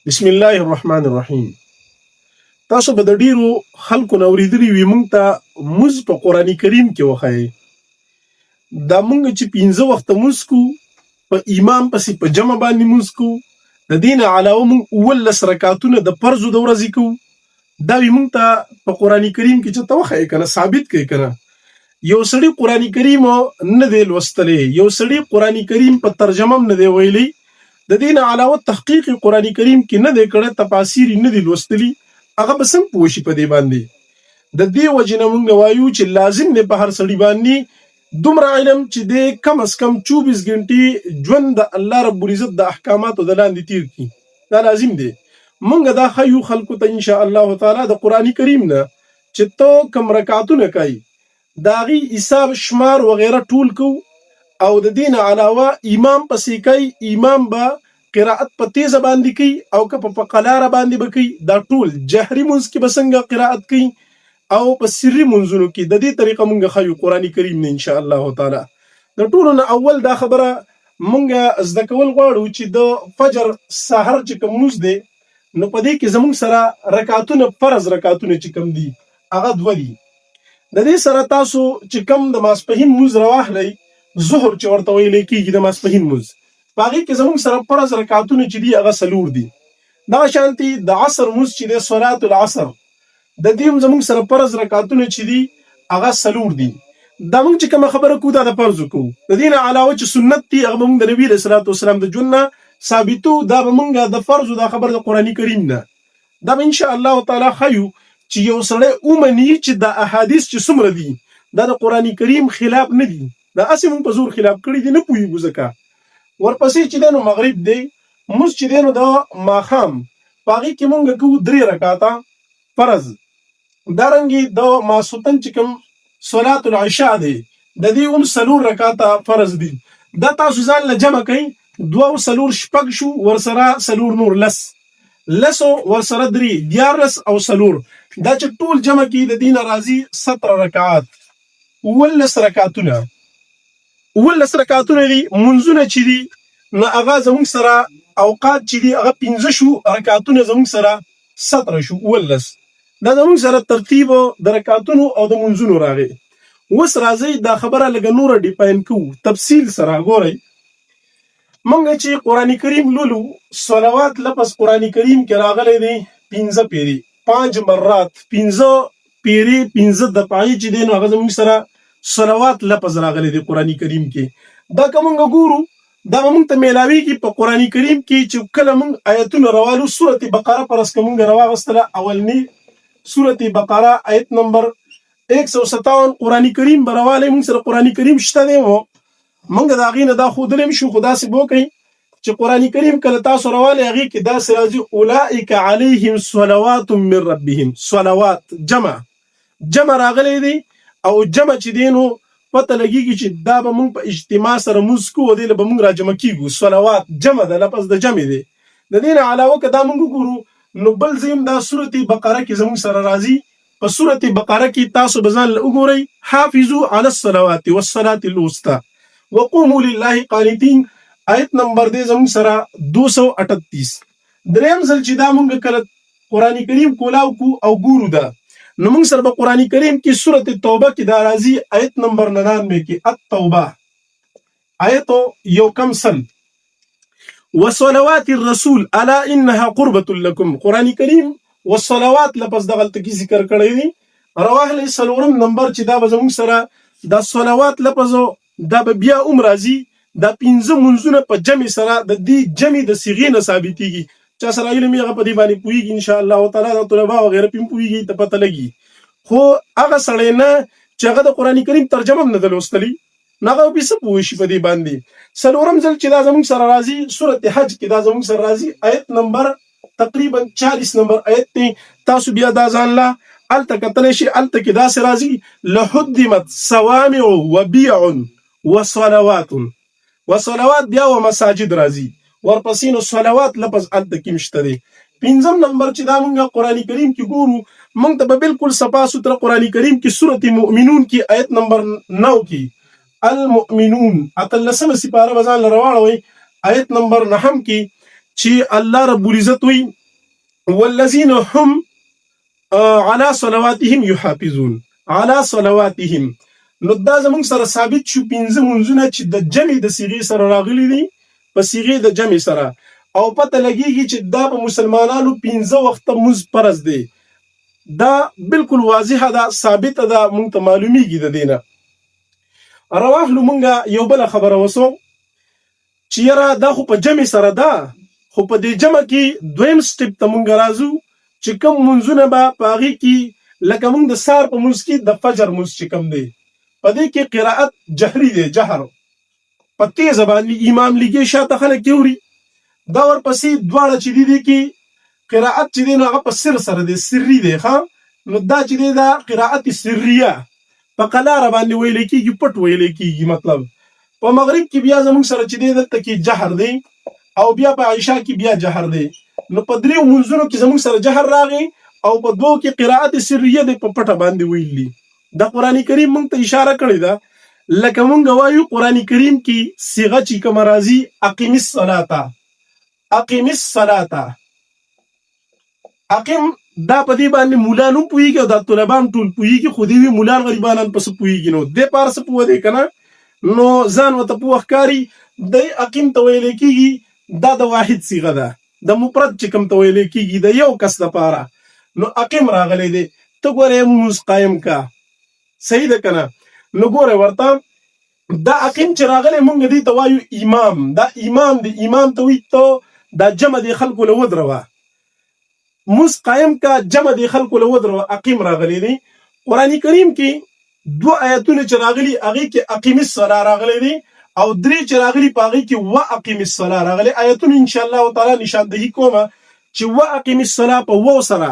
بسم الله الرحمن الرحیم. تاسو به د ډیرو خلکو نو ورېدلی وي مونږ ته موز په قرآن کریم کې وښایي. دا مونږ چې 15 وخته موز کو په امام پسې په جمع باندې موز کو، د دین علاوه مونږ 19 رکعاتونه د فرض د ورځې کو. دا وی مونږ ته په قرآن کریم کې چې توخی کنه ثابت کوي کنه. یو سړی قرآن کریم نه دی لوستلی، یو سړی قرآن کریم په ترجمه نه دی ویلی، د دین علاوه تحقیق قرآن کریم کې نه دی کړی، تفاسیر نه دی لوستلی، هغه به څنګه پوه شي په دې باندې؟ د دې وجې نه مونږ وایو چې لازم دی په هر سړي باندې دومره علم چې دی کم از کم 24 غنټې ژوند د الله رب العزت د احکاماتو د لاندې تیر کړي. دا لازم دی. مونږ دا ښیو خلکو ته ان شاء الله تعالی د قرآن کریم نه چې ته کم رکعتونه کوي د هغې حساب شمار وغیره ټول کو، او د دین علاوه امام پسې کوي، امام به قرائت په تیزه باندې کوي او که په قلاره باندې به کوي. دا ټول جهري منځ کې به څنګه قرائت کوي او په سري منځونو کې د دې طریقه مونږ ښیو قرآن کریم نه ان شاء الله تعالی. د ټولو نه اول دا خبره مونږ زده کول غواړو چې د فجر سحر چې کوم موز دی نو په دې کې زمونږ سره رکعتونه فرض رکعتونه چې کوم دي هغه 2 دي. د دې سره تاسو چې کوم د ماسپښین موز رواخلی، ظهر چې ورته ویلی کېږي د ماسپښین موز، په هغې کې زمونږ سره فرض رکعتونه چې دي هغه 4 دي. دغه شانتې د عصر موز چې دی صلات العصر، د دې هم زمونږ سره فرض رکعتونه چې دي هغه 4 دي. دا مونږ چې کومه خبره کوو دا د فرض کوو، د دې نه علاوه چې سنت دي هغه مونږ د نبي علیه الصلاة والسلام د ژوند نه ثابتو. دا به مونږ د فرض دا خبر د قرآن کریم نه دا به ان شاء الله تعالی ښیو چې یو سړی ومني چې د احادیث چې څومره دي دا د قرآن کریم خلاف نه دي، دا هسې مونږ په زور خلاف کړي دي، نه پوهېږو ځکه. ورپسې چې دی نو مغرب دی، موږ چې دی نو د ماښام په هغې کې مونږ کوو 3 رکعاته فرض. دارنګې د ماسخوتن چې کوم صلات العشاء دی د دې هم 4 رکعاته فرض دي. دا تاسو ځان له جمع کوئ، 2 او 4 6 شو، ورسره 4 نور 10 ورسره 3 14 او 4. دا چې ټول جمع کې د دین راځي 17 رکعات، 19 رکعتونه. 19 رکعتونه دي. منځونه چې دي نو هغه زموږ سره اوقات چې دي هغه 15 شو، رکعتونه زموږ سره 17 شو، 19. دا زموږ سره ترتیب د رکعتونو او د منځونو راغی. اوس راځئ دا خبره لږه نوره ډیفاین کوو تفصیل سره. ګورئ مونږ چې قرآن کریم لولو، صلوات لفظ قرآن کریم کې راغلی دی 15 پیرې، 5 مرات، 15 پیرې، 15 دفعې چې دی نو هغه زموږ سره صلوات لفظ راغلی دی قرآن کریم کې. دا که مونږ ګورو دا به مونږ ته میلاویږي په قرآن کریم کې چې کله مونږ آیتونه روالو. سورة بقره فرض که مونږ راواغستله، اولنی سورة بقره آیت نمبر 157 قرآن کریم به روالی. مونږ سره قرآن کریم شته دی، مونږ د هغې نه دا ښودلی هم شو، خو داسې به وکړئ چې قرآن کریم کله تاسو روالی هغې کې داسې راځي اولئک علیهم صلوات من ربهم. صلوات جمع راغلی دی، او جمع چې دی نو پته لګېږي چې دا به مونږ په اجتماع سره موز کوو، دې له به مونږ راجمع کېږو. صلوات جمع ده، لفظ د جمع دی. د دې نه علاوه که دا مونږ وګورو نو بل ځای هم دا سورة بقره کې زمونږ سره راځي. په سورة بقره کې تاسو به ځان له وګورئ حافظوا علی الصلوات والصلاة الوسطى وقوموا لله قانتین، آیت نمبر دی زمونږ سره 238. دریم ځل چې دا مونږ کله قرآن کریم کولاو کو او ګورو دا نو مونږ سره به قرآن کریم کې سورة توبه کې دا راځي آیت نمبر 99 کې التوبه آیت یو کم سل وصلوات الرسول الا انها قربة لكم. قرآن کریم والصلوات لپس دغلته کې ذکر کړی دی. رواهلی 4 نمبر چې دا به زمونږ سره دا صلوات لپس دا به بیا هم راځي. دا 15 منځونه په جمع سره د دې جمع د صیغې نه ثابتېږي. چا سره علم یې هغه په دې باندې پوهېږي ان شاء الله تعالی، د طلبا وغیره پې هم پوهېږي ته پته لګي. خو هغه سړی نه چې هغه د قرآن کریم ترجمه هم نه ده لوستلي نو هغه به څه پوه شي په دې باندې. 4 ځل چې دا زموږ سره راځي سورة حج کې دا زموږ سره راځي آیت نمبر تقریبا 40 نمبر آیت دی. تاسو بیا دا ځان له هلته کتلی شي، هلته کې داسې راځي لحدمت صوامع وبیع وصلوات. وصلوات بیا و مساجد راځي، ورپسې نو صلوات لفظ هلته کې مشته دی. 5 نمبر چې دا مونږ قرآن کریم کې ګورو مونږ ته به بالکل صفا سوتره قرآن کریم کې سورة مؤمنون کې آیت نمبر 9 کې المؤمنون 18 سپاره به ځان له راواړوئ. آیت نمبر 9 کې چې الله رب العزت وی والذین هم على صلواتهم يحافظون على صلواتهم. نو دا زمونږ سره ثابت شو پنځه منځونه چې د جمع د صيغې سره راغلي دي په صيغې د جمع سره، او پته لګیږي چې دا په مسلمانانو پنځه وخته مونځ فرض دی. دا بالکل واضحه ده، ثابته ده، مونږ ته معلومیږي د دینه. رواحلو مونږه یو بل خبره وسو چې یاره دا خو په جمع سره ده، خو په دې جمع کې دویم سټپ ته مونږ راځو چې کوم منځونه به پاغي کې لکه مونږ د سار په منځ کې د فجر منځ چې کوم دی په دې کې قرائت جهري دی، جهر په تیز باندې امام لګي شاته خلک یوري، دا ورپسې دواړه چې دي کې قرائت چې دی نو هغه په سر سره دی، سری دی ښا. نو دا چې دی دا قرائت سریه په قلار باندې ویل کېږي، پټ ویل کېږي. مطلب په مغرب کې بیا زموږ سره چې دی دلته کې جهر دی، او بیا په عشاء کې بیا جهر دی. نو په دریو منځونو کې زموږ سره جهر راغی، او په دوو کې قرائت سریه دی په پټه باندې ویلي. د قران کریم مونږ ته اشاره کړې ده، لکه مونږ وایو قران کریم کې صيغه چې کوم راځي اقیم الصلاه، اقیم الصلاه، اقیم دا په دې باندې مولانو پويږي او د طلبان ټول پويږي، خو دې مولان غریبانان پس پويږي. نو د پارس پوه دی کنه، نو ځان وته پوه ښکاری د اقیم ته ویل کېږي. دا د واحد صيغه ده، د مفرد چې کوم ته ویل کېږي د یو کس لپاره. نو اقیم راغلی دی، ته ګوره موږ قائم کا، صحیح ده کنه. نو ګوره ورته دا اقیم چې راغلی مونږ دې ته وایو امام. دا امام دی، امام ته وی ته دا جمع دی خلکو له ودروا، موږ قائم کا جمع دی خلکو له ودروا، اقیم راغلی دی. قران کریم کې دو آیاتونه چې راغلي هغه کې اقیم الصلاه راغلی دی، او درې چې راغلي پاغي کې واقیم الصلاه راغلي. آیاتونه ان شاء الله تعالی نشاندهی کومه چې واقیم الصلاه په و سره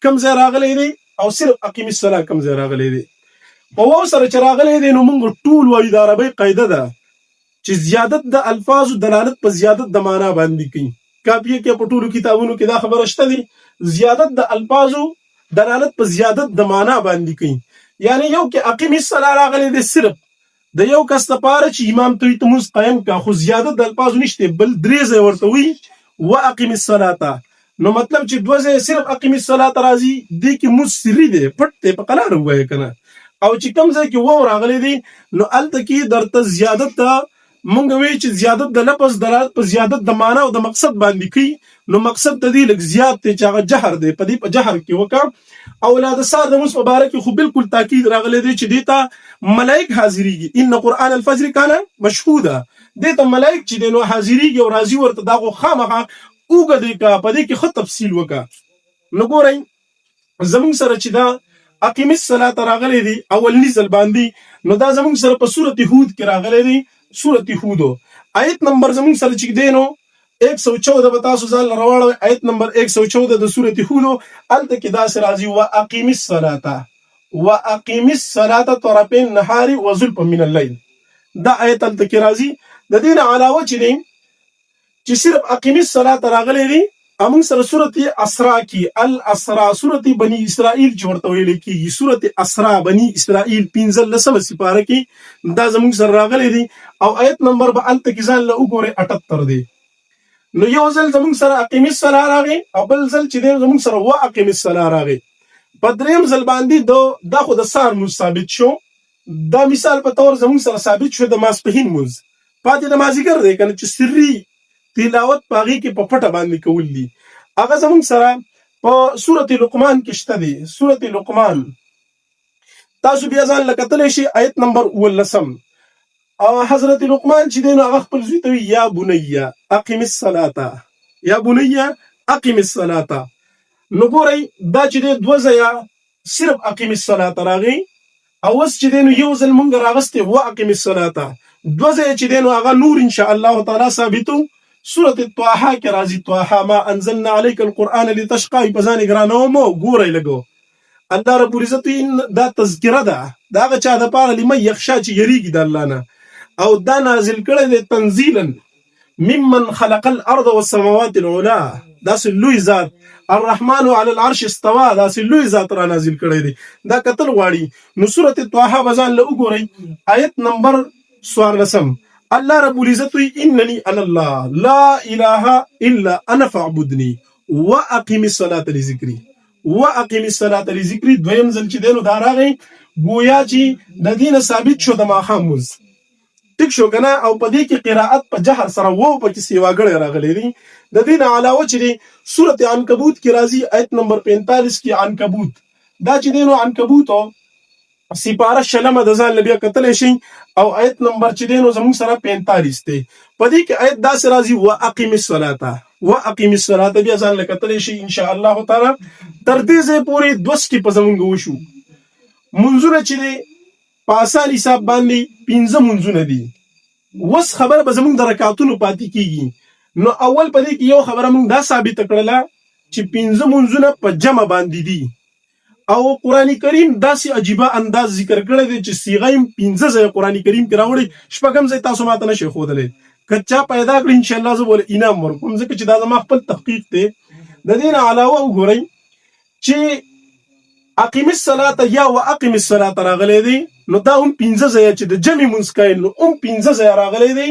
کم ځای راغلی دی، او صرف اقیم الصلاه کم ځای راغلی دی. په و سره چې راغلی دی نو موږ ټول وایو د عربی قاعده ده چې زیادت د الفاظ دلالت په زیادت د معنا باندې کوي. کاپیه کې په ټولو کتابونو کې دا خبره شته دي، زیادت د الفاظ دلالت په زیادت د معنا باندې کوي. یعنی یو کې اقیم الصلاه راغلی دی صرف د یو کس لپاره چې امام ته موږ قائم کا، خو زیادت د الفاظ نشته، بل درې ځای ورته وی واقیم الصلاه. نو مطلب چې دوه ځای صرف اقیم الصلاه راځي، دې کې مسری دی، پټ دی، په قلار وای کنه. او چې کوم ځای کې و راغلی دی نو الته کې درته زیادت ته مونږ وی چې زیادت د لفظ دلالت په زیادت د معنا او د مقصد باندې کوي. نو مقصد ته دی لږ زیات دی چې هغه جهر دی، په دې په جهر کې وکا. اولاد سار د مس مبارک خو بالکل تاکید راغلی دی چې دیتا ملائک حاضریږي، ان قران الفجر کان مشهودا، دیتا ملائک چې دینو حاضریږي او راضي ورته داغه خامخه اوګه دی کا، په دې کې خو تفصیل وکا. نو ګورئ زموږ سره چې دا اقیم الصلاه راغلی دی اولنی ځل باندې، نو دا زموږ سره په سورته هود کې راغلی دی. سورته هود آیت نمبر زموږ سره چې دینو 114 به تاسو ځان راوړل، آیت نمبر 114 د سورته هود الته کې دا سره راځي واقیم الصلاه، واقیم الصلاه طرفي النهار وزلفا من الليل. دا آیت الته کې راځي. د دین علاوه چې صرف اقیم الصلاه راغلی دی امون سره سورته اسراء کې الاسراء، سورته بنی اسرائیل چې ورته ویل کېږي، سورته اسراء بنی اسرائیل 15 سپاره کې دا زموږ سره راغلی دی. او آیت نمبر به الته کې ځان له وګوره 78 دی. نو یو ځل زموږ سره اقیم الصلاه راغی، او بل ځل چې زموږ سره واقیم الصلاه راغی. په دریم ځل باندې دا خو د سار مو ثابت شو، دا مثال په تور زموږ سره ثابت شو د ماسپهین موز، پاتې د مازیګر دی کنه چې سری تلاوت پاغي کې په پټه باندې کول دي. هغه زموږ سره په سورته لقمان کې شته دي. سورته لقمان تاسو بیا ځان لکتلی شي آیت نمبر 19. او حضرت لقمان چې دین هغه خپل زوی ته یا بنیا اقیم الصلاه، یا بنیا اقیم الصلاه. نو ګورئ دا چې دوه ځای صرف اقیم الصلاه راغی، او اوس چې دین یو ځل مونږ راغسته و اقیم الصلاه، دوه ځای چې دین هغه نور ان شاء الله تعالی ثابتو. سورة طه کې راځي طه ما انزلنا عليك القرآن لتشقى، په ځان ګرانو مو ګورئ لګو. الله رب العزت دا تذکره ده دا هغه چا د پاره لمن یخشا چې یریږي د الله نه، او دا نازل کړی دی تنزیلا ممن خلق الارض والسماوات العلا. دا لوی ذات الرحمن على العرش استوى، دا لوی ذات را نازل کړی دی. دا قتل غواړي. نو سورة طه بزان له وګورئ آیت نمبر 14 الله رب العزت وی انني انا الله لا اله الا انا فاعبدني واقم الصلاه لذکری واقم الصلاه لذکری. دویم ځل چې دینو دا راغی گویا چې د دینه ثابت شو د ماښام مونځ ټیک شو کنه. او په دې کې قرائت په جهر سره وو په کې سیواګړی راغلی دی. د دین علاوه چې سورۃ عنکبوت کې راځي آیت نمبر 45 کې عنکبوت دا چې دینو عنکبوت سپاره شلمه د ځان لبیا کتلې شي او آیت نمبر چې دینو زموږ سره 45 دی. په دې کې آیت داسې راځي واقم الصلاه واقم الصلاه بیا ځان لکتلې شي ان شاء الله تعالی. تر دې ځې پورې دوست کې پزمونږ وشو منځونه چې په اسان حساب باندې 15 منځونه دي. وس خبره به زمونږ د رکعاتونو پاتې کیږي. نو اول په دې کې یو خبره مونږ دا ثابت کړله چې 15 منځونه په جمع باندې دي او قران کریم داسې عجیبه انداز ذکر کړی دی چې صيغه 15 ځای قران کریم کې راوړي شپږم ځای تاسو ماته نشئ ښودلی. کچا پیدا کړی ان شاء الله زه بوله انعام ورکوم ځکه چې دا زما خپل تحقیق دی. د دې نه علاوه وګورئ چې اقیم الصلاه یا واقم الصلاه راغلی دی نو دا هم 15 ځای چې د جمع منځ کوي نو هم 15 ځای راغلی دی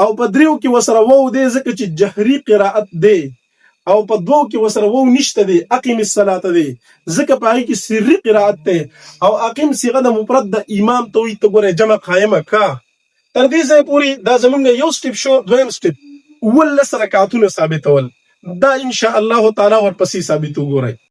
او په دریو کې وسره وو دی ځکه چې جهري قرائت دی او په دوو کې وسره وو نشته دی اقیم الصلاه دی ځکه په هغې کې سري قرائت دی او اقیم صيغه د مفرد د امام ته وایي ته ګوره جمع قایمه کا. تر دې ځای پورې دا زمونږ یو سټپ شو. دویم سټپ 19 رکعتونه ثابتول دا ان شاء الله تعالی ورپسې ثابت وګورئ.